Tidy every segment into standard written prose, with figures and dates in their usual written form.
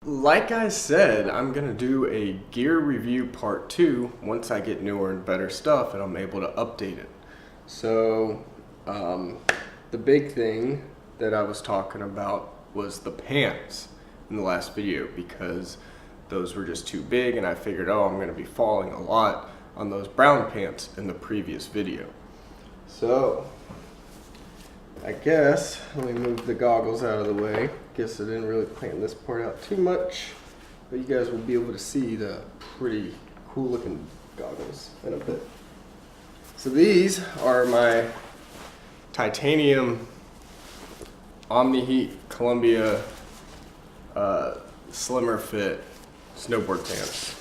Like I said, I'm gonna do a gear review part 2 once I get newer and better stuff and I'm able to update it. So, the big thing that I was talking about was the pants in the last video because those were just too big and I figured, oh, I'm gonna be falling a lot on those brown pants in the previous video. So, I guess, let me move the goggles out of the way. Guess I didn't really plan this part out too much, but you guys will be able to see the pretty cool looking goggles in a bit. So these are my titanium Omni-Heat Columbia slimmer fit snowboard pants.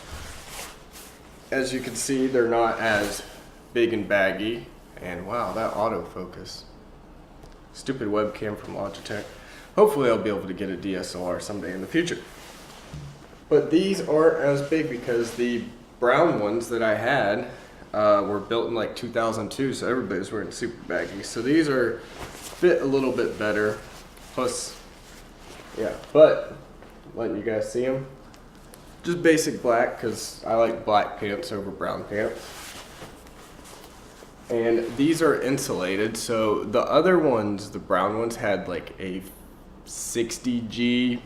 As you can see, they're not as big and baggy, and wow, that autofocus. Stupid webcam from Logitech. Hopefully I'll be able to get a DSLR someday in the future. But these aren't as big because the brown ones that I had were built in like 2002, so everybody was wearing super baggy. So these are fit a little bit better. Plus, yeah, but letting you guys see them. Just basic black because I like black pants over brown pants. And these are insulated, so the other ones, the brown ones, had like a 60G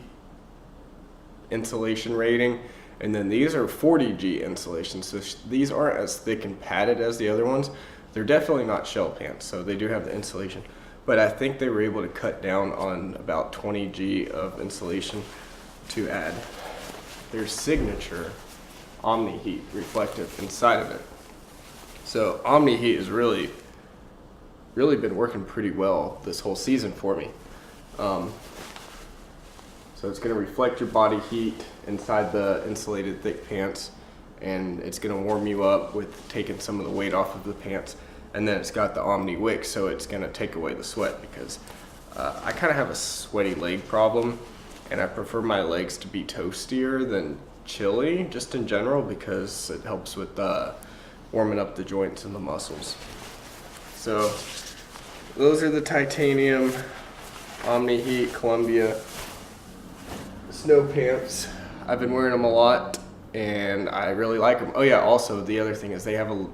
insulation rating, and then these are 40G insulation, so these aren't as thick and padded as the other ones. They're definitely not shell pants, so they do have the insulation, but I think they were able to cut down on about 20G of insulation to add their signature Omni-Heat reflective inside of it. So Omni-Heat has really been working pretty well this whole season for me. So it's going to reflect your body heat inside the insulated thick pants, and it's going to warm you up with taking some of the weight off of the pants. And then it's got the Omni Wick, so it's going to take away the sweat because I kind of have a sweaty leg problem, and I prefer my legs to be toastier than chilly, just in general, because it helps with warming up the joints and the muscles. So those are the titanium Omni-Heat Columbia snow pants. I've been wearing them a lot and I really like them. Oh yeah, also the other thing is they have a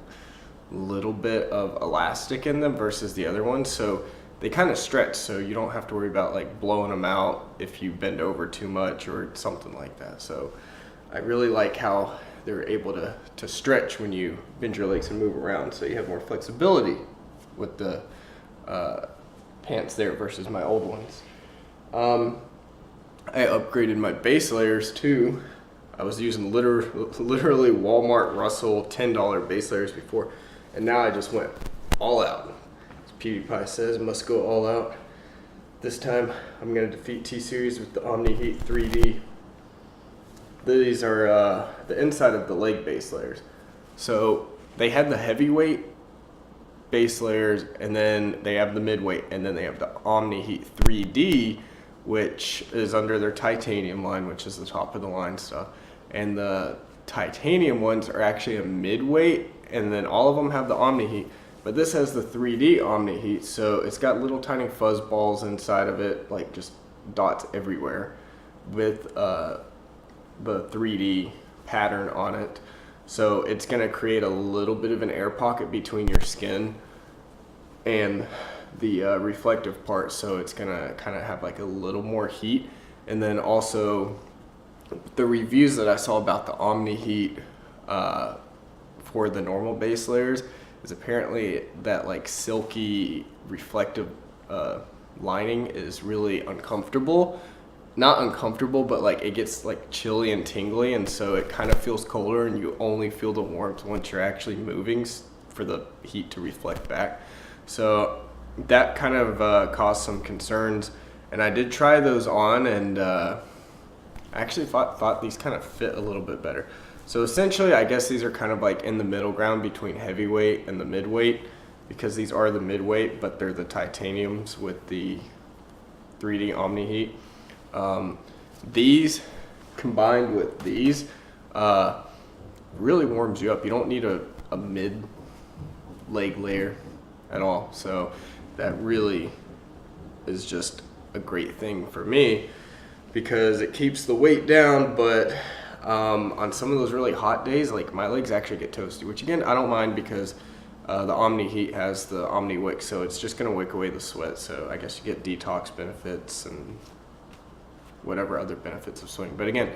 little bit of elastic in them versus the other ones, so they kind of stretch, so you don't have to worry about like blowing them out if you bend over too much or something like that. So I really like how they're able to stretch when you bend your legs and move around, so you have more flexibility with the pants there versus my old ones. I upgraded my base layers too. I was using literally Walmart Russell $10 base layers before, and now I just went all out. As PewDiePie says, must go all out. This time I'm gonna defeat T-Series with the Omni-Heat 3D. These are the inside of the leg base layers. So they had the heavyweight base layers, and then they have the midweight, and then they have the Omni-Heat 3D, which is under their titanium line, which is the top of the line stuff. And the titanium ones are actually a midweight, and then all of them have the Omni-Heat. But this has the 3D Omni-Heat, so it's got little tiny fuzz balls inside of it, like just dots everywhere, with the 3D pattern on it. So it's gonna create a little bit of an air pocket between your skin and the reflective part, so it's gonna kind of have like a little more heat. And then also the reviews that I saw about the Omni-Heat for the normal base layers is apparently that like silky reflective lining is really uncomfortable. Not uncomfortable, but like it gets like chilly and tingly, and so it kind of feels colder, and you only feel the warmth once you're actually moving for the heat to reflect back. So that kind of caused some concerns, and I did try those on, and I actually thought these kind of fit a little bit better. So essentially, I guess these are kind of like in the middle ground between heavyweight and the midweight, because these are the midweight, but they're the titaniums with the 3D Omni-Heat. These combined with these really warms you up. You don't need a mid leg layer at all, so that really is just a great thing for me. because it keeps the weight down, but on some of those really hot days, like my legs actually get toasty, which again, I don't mind because the Omni Heat has the Omni Wick, so it's just gonna wick away the sweat. So I guess you get detox benefits and whatever other benefits of swimming. But again,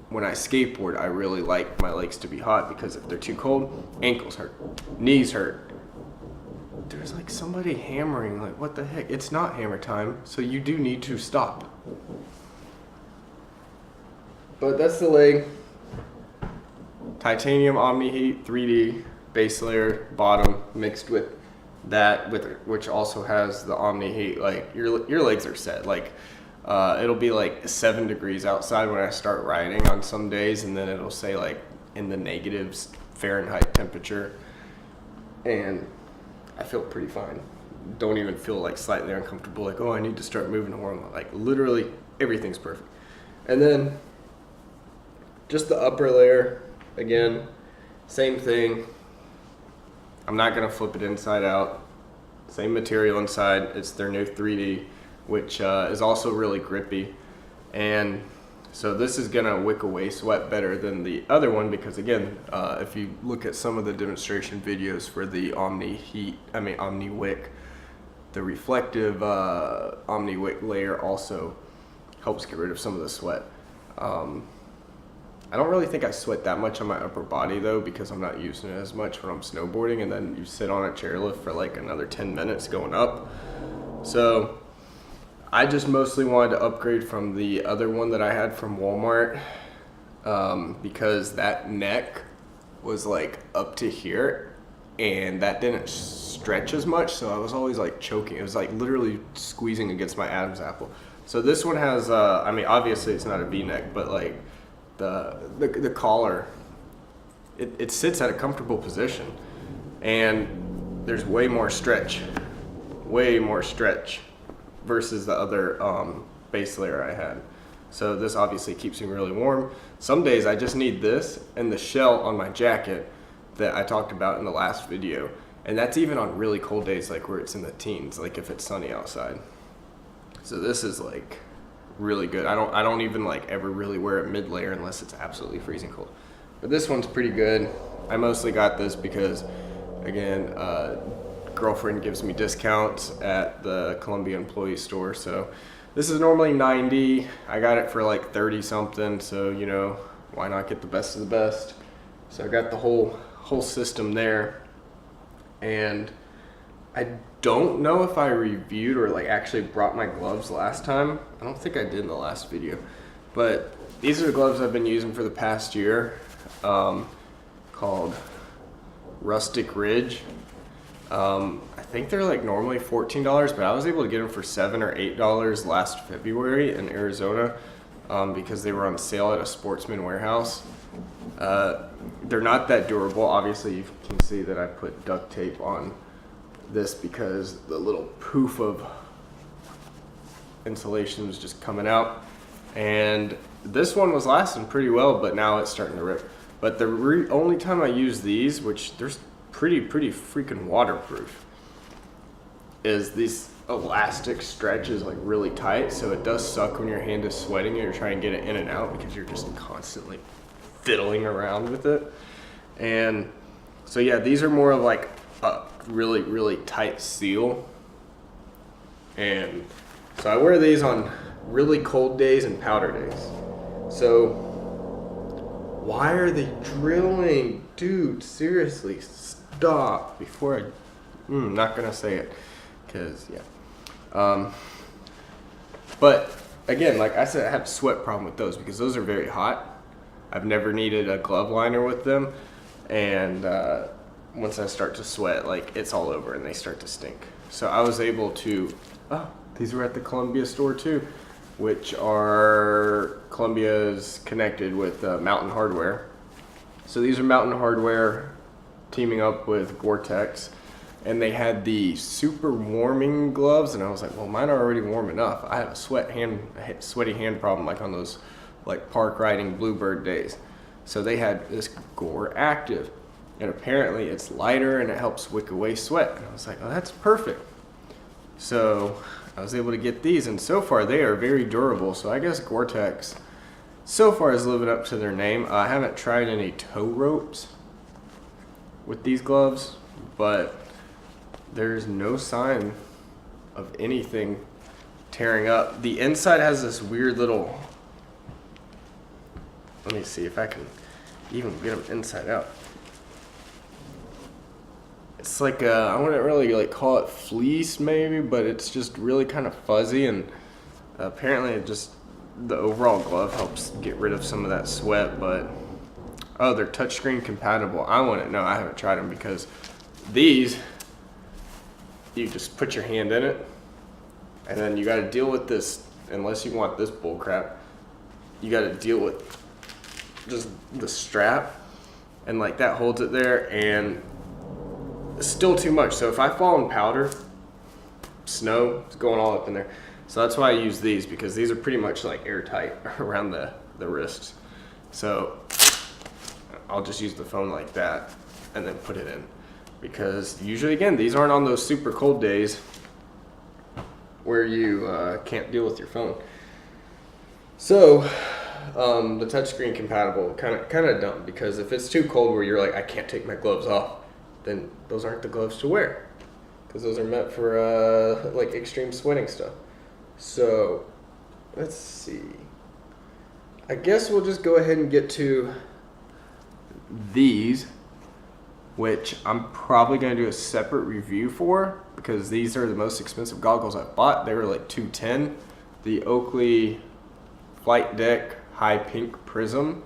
when I skateboard, I really like my legs to be hot because if they're too cold, ankles hurt, knees hurt. There's like somebody hammering, like what the heck? It's not hammer time, so you do need to stop. But that's the leg. Titanium Omni Heat 3D base layer bottom mixed with that, which also has the Omni Heat. Like your legs are set. Like it'll be like 7 degrees outside when I start riding on some days, and then it'll say like in the negatives Fahrenheit temperature, and I feel pretty fine. Don't even feel like slightly uncomfortable, like, oh, I need to start moving more. Like literally everything's perfect. And then just the upper layer, again, same thing. I'm not gonna flip it inside out. Same material inside. It's their new 3D, which is also really grippy. And so this is gonna wick away sweat better than the other one because again, if you look at some of the demonstration videos for the Omni Wick, the reflective Omni Wick layer also helps get rid of some of the sweat. I don't really think I sweat that much on my upper body though because I'm not using it as much when I'm snowboarding, and then you sit on a chairlift for like another 10 minutes going up. So I just mostly wanted to upgrade from the other one that I had from Walmart because that neck was like up to here and that didn't stretch as much, so I was always like choking. It was like literally squeezing against my Adam's apple. So this one has, I mean obviously it's not a V-neck, but like the collar, it sits at a comfortable position and there's way more stretch versus the other base layer I had. So this obviously keeps me really warm. Some days I just need this and the shell on my jacket that I talked about in the last video, and that's even on really cold days like where it's in the teens, like if it's sunny outside. So this is like really good. I don't even like ever really wear a mid layer unless it's absolutely freezing cold. But this one's pretty good. I mostly got this because again, girlfriend gives me discounts at the Columbia employee store. So this is normally $90. I got it for like 30 something. So you know, why not get the best of the best? So I got the whole system there. And I don't know if I reviewed or like actually brought my gloves last time. I don't think I did in the last video, but these are the gloves I've been using for the past year, called Rustic Ridge. I think they're like normally $14, but I was able to get them for $7 or $8 last February in Arizona because they were on sale at a Sportsman warehouse. They're not that durable. Obviously you can see that I put duct tape on this because the little poof of insulation was just coming out, and this one was lasting pretty well, but now it's starting to rip. But the only time I use these, which they're pretty freaking waterproof, is this elastic stretch is like really tight, so it does suck when your hand is sweating and you're trying to get it in and out because you're just constantly fiddling around with it. And so yeah, these are more of like a really tight seal, and so I wear these on really cold days and powder days. So why are they drilling? Dude, seriously, stop before I'm not gonna say it because yeah. But again, like I said, I have a sweat problem with those because those are very hot. I've never needed a glove liner with them, and once I start to sweat, like it's all over and they start to stink. So I was able to, these were at the Columbia store too, which are Columbia's connected with Mountain Hardwear. So these are Mountain Hardwear teaming up with Gore-Tex, and they had the super warming gloves, and I was like, well, mine are already warm enough. I have a sweaty hand problem like on those like park riding Bluebird days. So they had this Gore Active, and apparently it's lighter and it helps wick away sweat. And I was like, oh, that's perfect. So I was able to get these, and so far they are very durable. So I guess Gore-Tex so far is living up to their name. I haven't tried any toe ropes with these gloves, but there's no sign of anything tearing up. The inside has this weird little, let me see if I can even get them inside out. It's like I wouldn't really like call it fleece maybe, but it's just really kind of fuzzy, and apparently it just, the overall glove helps get rid of some of that sweat. But oh, they're touchscreen compatible. I wouldn't know, I haven't tried them, because these, you just put your hand in it, and then you got to deal with this, unless you want this bull crap, you got to deal with just the strap, and like that holds it there, and it's still too much. So if I fall in powder, snow, it's going all up in there. So that's why I use these, because these are pretty much like airtight around the wrists. So I'll just use the phone like that and then put it in, because usually, again, these aren't on those super cold days where you can't deal with your phone. So the touchscreen compatible, kind of dumb, because if it's too cold where you're like, I can't take my gloves off, then those aren't the gloves to wear, because those are meant for like extreme sweating stuff. So let's see, I guess we'll just go ahead and get to these, which I'm probably going to do a separate review for, because these are the most expensive goggles I bought. They were like $210. The Oakley Flight Deck High Pink Prizm,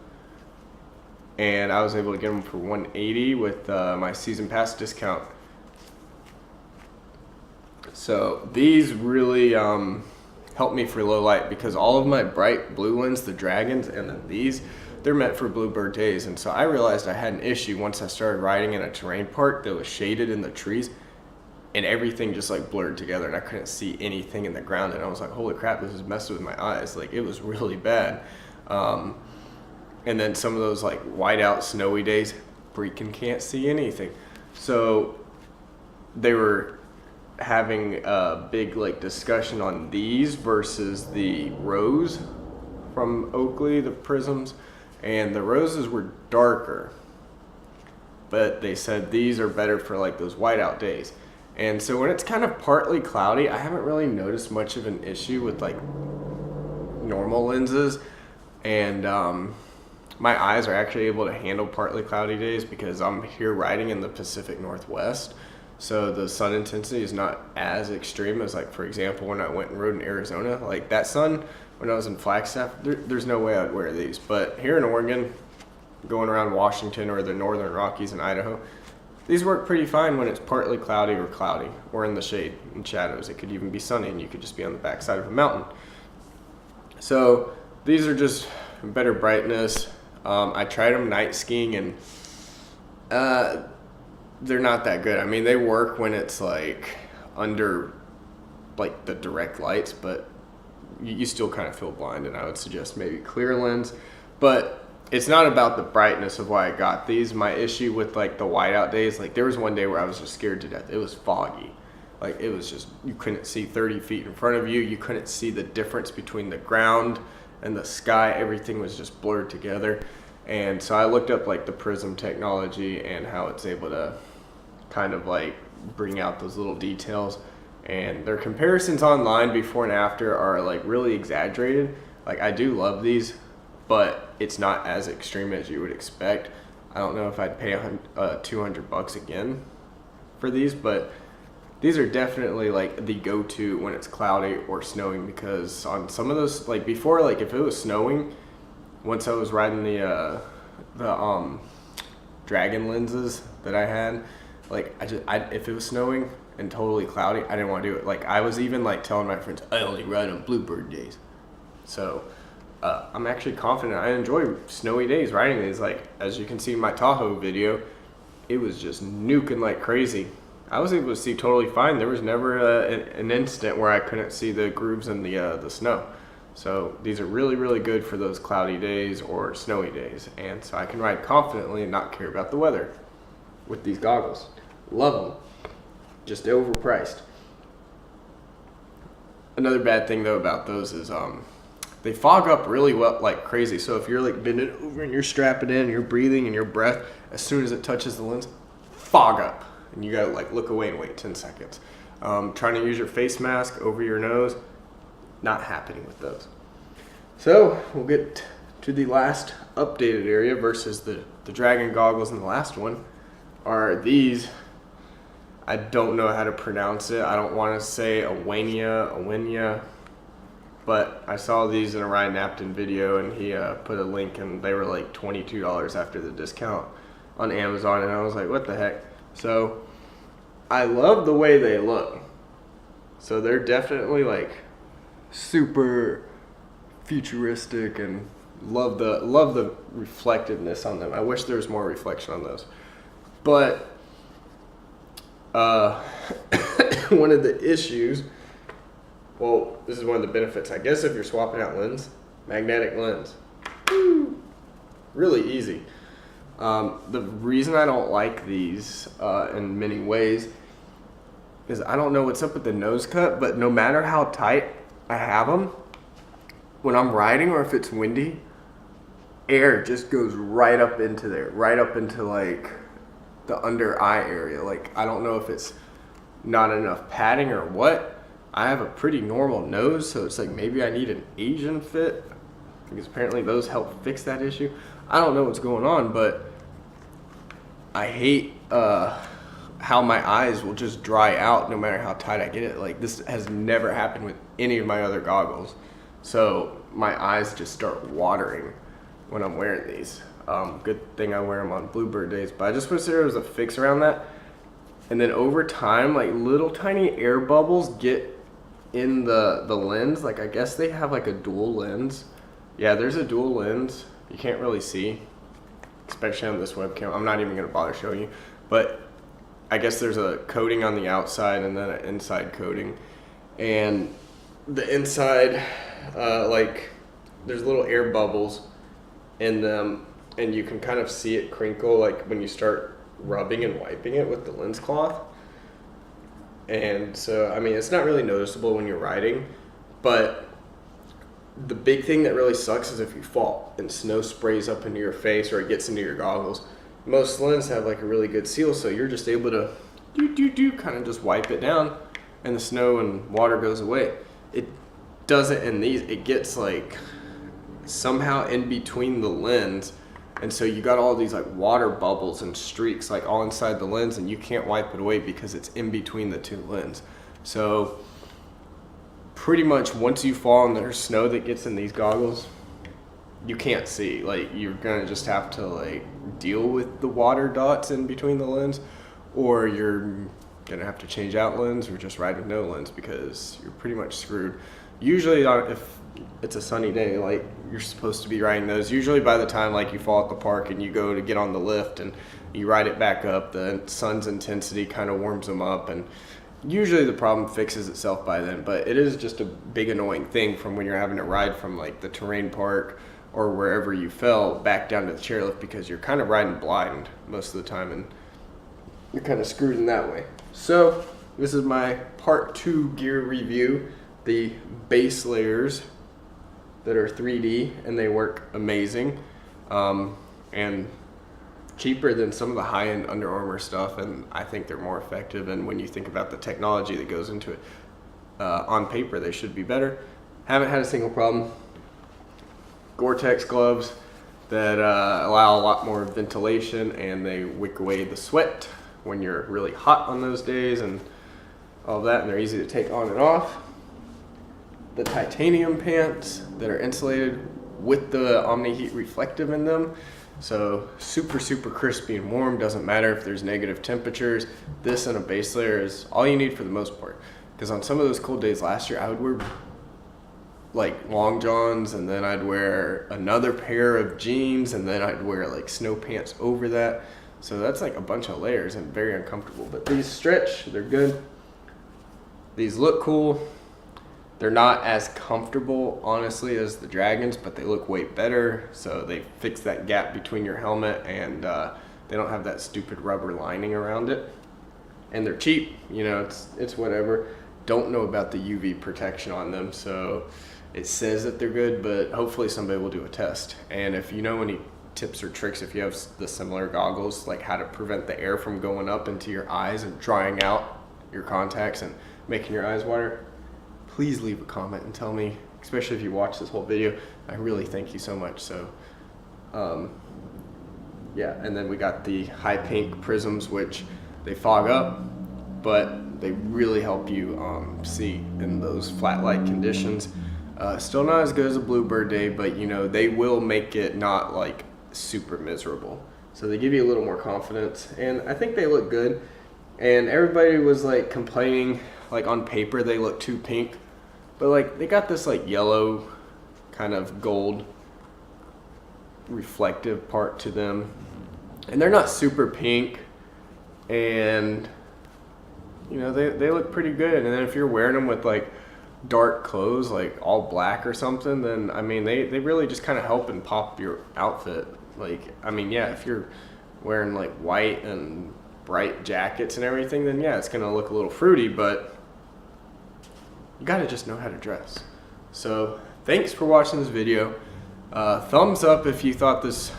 and I was able to get them for $180 with my season pass discount. So these really helped me for low light, because all of my bright blue ones, the Dragons, and then these, they're meant for bluebird days. And so I realized I had an issue once I started riding in a terrain park that was shaded in the trees, and everything just like blurred together, and I couldn't see anything in the ground, and I was like, holy crap, this is messing with my eyes. Like, it was really bad. And then some of those like whiteout snowy days, freaking can't see anything. So they were having a big like discussion on these versus the Rose from Oakley, the Prizms, and the Roses were darker, but they said these are better for like those whiteout days. And so when it's kind of partly cloudy, I haven't really noticed much of an issue with like normal lenses. And my eyes are actually able to handle partly cloudy days, because I'm here riding in the Pacific Northwest. So the sun intensity is not as extreme as, like, for example, when I went and rode in Arizona. Like that sun, when I was in Flagstaff, there's no way I'd wear these. But here in Oregon, going around Washington or the Northern Rockies and Idaho, these work pretty fine when it's partly cloudy or in the shade and shadows. It could even be sunny, and you could just be on the backside of a mountain. So these are just better brightness. I tried them night skiing, and they're not that good. I mean, they work when it's like under like the direct lights, but you still kind of feel blind, and I would suggest maybe clear lens. But it's not about the brightness of why I got these. My issue with like the whiteout days, like there was one day where I was just scared to death. It was foggy. Like it was just, you couldn't see 30 feet in front of you. You couldn't see the difference between the ground and the sky. Everything was just blurred together. And so I looked up like the Prizm technology and how it's able to kind of like bring out those little details. And their comparisons online before and after are like really exaggerated. Like I do love these, but it's not as extreme as you would expect. I don't know if I'd pay $200 again for these, but these are definitely like the go-to when it's cloudy or snowing, because on some of those, like before, like if it was snowing, once I was riding the Dragon lenses that I had, like if it was snowing and totally cloudy, I didn't want to do it. Like I was even like telling my friends, I only ride on bluebird days. So I'm actually confident. I enjoy snowy days riding these. Like as you can see in my Tahoe video, it was just nuking like crazy. I was able to see totally fine. There was never an instant where I couldn't see the grooves in the snow. So these are really, really good for those cloudy days or snowy days. And so I can ride confidently and not care about the weather with these goggles. Love them. Just overpriced. Another bad thing though about those is they fog up really well, like crazy. So if you're like bending over and you're strapping in and you're breathing and your breath, as soon as it touches the lens, fog up. And you gotta like look away and wait 10 seconds. Trying to use your face mask over your nose, not happening with those. So we'll get to the last updated area versus the Dragon goggles in the last one are these. I don't know how to pronounce it. I don't want to say Awenia, but I saw these in a Ryan Napton video, and he put a link, and they were like $22 after the discount on Amazon, and I was like, what the heck? So I love the way they look. So they're definitely like super futuristic, and love the reflectiveness on them. I wish there was more reflection on those, but one of the issues, well, this is one of the benefits, I guess, if you're swapping out lens, magnetic lens. Woo! Really easy. The reason I don't like these in many ways is I don't know what's up with the nose cut, but no matter how tight I have them, when I'm riding or if it's windy, air just goes right up into there, right up into like the under eye area. Like, I don't know if it's not enough padding or what. I have a pretty normal nose, so it's like maybe I need an Asian fit, because apparently those help fix that issue. I don't know what's going on, but I hate how my eyes will just dry out no matter how tight I get it. Like, this has never happened with any of my other goggles, so my eyes just start watering when I'm wearing these. Good thing I wear them on Bluebird days, but I just wish there was a fix around that. And then over time, like little tiny air bubbles get in the lens. Like, I guess they have like a dual lens. Yeah, there's a dual lens. You can't really see, especially on this webcam. I'm not even gonna bother showing you, but I guess there's a coating on the outside and then an inside coating. And the inside, like, there's little air bubbles in them, and you can kind of see it crinkle like when you start rubbing and wiping it with the lens cloth. And so, I mean, it's not really noticeable when you're riding, but the big thing that really sucks is if you fall and snow sprays up into your face or it gets into your goggles. Most lenses have like a really good seal, so you're just able to kind of just wipe it down and the snow and water goes away. It doesn't in these. It gets like somehow in between the lens, and so you got all these like water bubbles and streaks like all inside the lens, and you can't wipe it away because it's in between the two lenses. So pretty much once you fall and there's snow that gets in these goggles, you can't see. Like, you're gonna just have to like deal with the water dots in between the lens, or you're gonna have to change out lens or just ride with no lens, because you're pretty much screwed. Usually if it's a sunny day, like, you're supposed to be riding those. Usually by the time like you fall at the park and you go to get on the lift and you ride it back up, the sun's intensity kind of warms them up, and usually the problem fixes itself by then. But it is just a big annoying thing from when you're having to ride from like the terrain park or wherever you fell back down to the chairlift, because you're kind of riding blind most of the time and you're kind of screwed in that way. So this is my part 2 gear review, the base layers that are 3D, and they work amazing, and cheaper than some of the high-end Under Armour stuff, and I think they're more effective. And when you think about the technology that goes into it, on paper they should be better. Haven't had a single problem. Gore-Tex gloves that allow a lot more ventilation, and they wick away the sweat when you're really hot on those days and all that, and they're easy to take on and off. The titanium pants that are insulated with the Omni Heat reflective in them, so super crispy and warm. Doesn't matter if there's negative temperatures. This and a base layer is all you need for the most part, because on some of those cold days last year I would wear like long johns, and then I'd wear another pair of jeans, and then I'd wear like snow pants over that. So that's like a bunch of layers and very uncomfortable. But these stretch, they're good. These look cool. They're not as comfortable, honestly, as the Dragons, but they look way better. So they fix that gap between your helmet, and they don't have that stupid rubber lining around it. And they're cheap, you know, it's whatever. don't know about the UV protection on them, so it says that they're good, but hopefully somebody will do a test. And if you know any tips or tricks, if you have the similar goggles, like how to prevent the air from going up into your eyes and drying out your contacts and making your eyes water, please leave a comment and tell me, especially if you watch this whole video. I really thank you so much. So yeah, and then we got the high pink prisms, which they fog up, but they really help you see in those flat light conditions. Still not as good as a Bluebird day, but you know, they will make it not like super miserable. So they give you a little more confidence, and I think they look good. And everybody was like complaining, like on paper they look too pink, but like they got this like yellow kind of gold reflective part to them, and they're not super pink, and you know, they look pretty good. And then if you're wearing them with like dark clothes, like all black or something, then I mean they really just kind of help and pop your outfit. Like, I mean, yeah, if you're wearing like white and bright jackets and everything, then yeah, it's gonna look a little fruity, but you gotta just know how to dress. So thanks for watching this video. Thumbs up if you thought this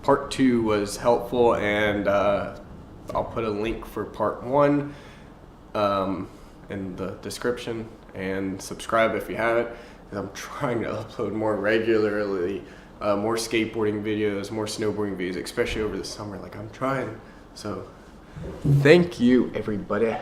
part 2 was helpful, and I'll put a link for part 1 in the description, and subscribe if you haven't, because I'm trying to upload more regularly, more skateboarding videos, more snowboarding videos, especially over the summer. Like, I'm trying. So thank you, everybody.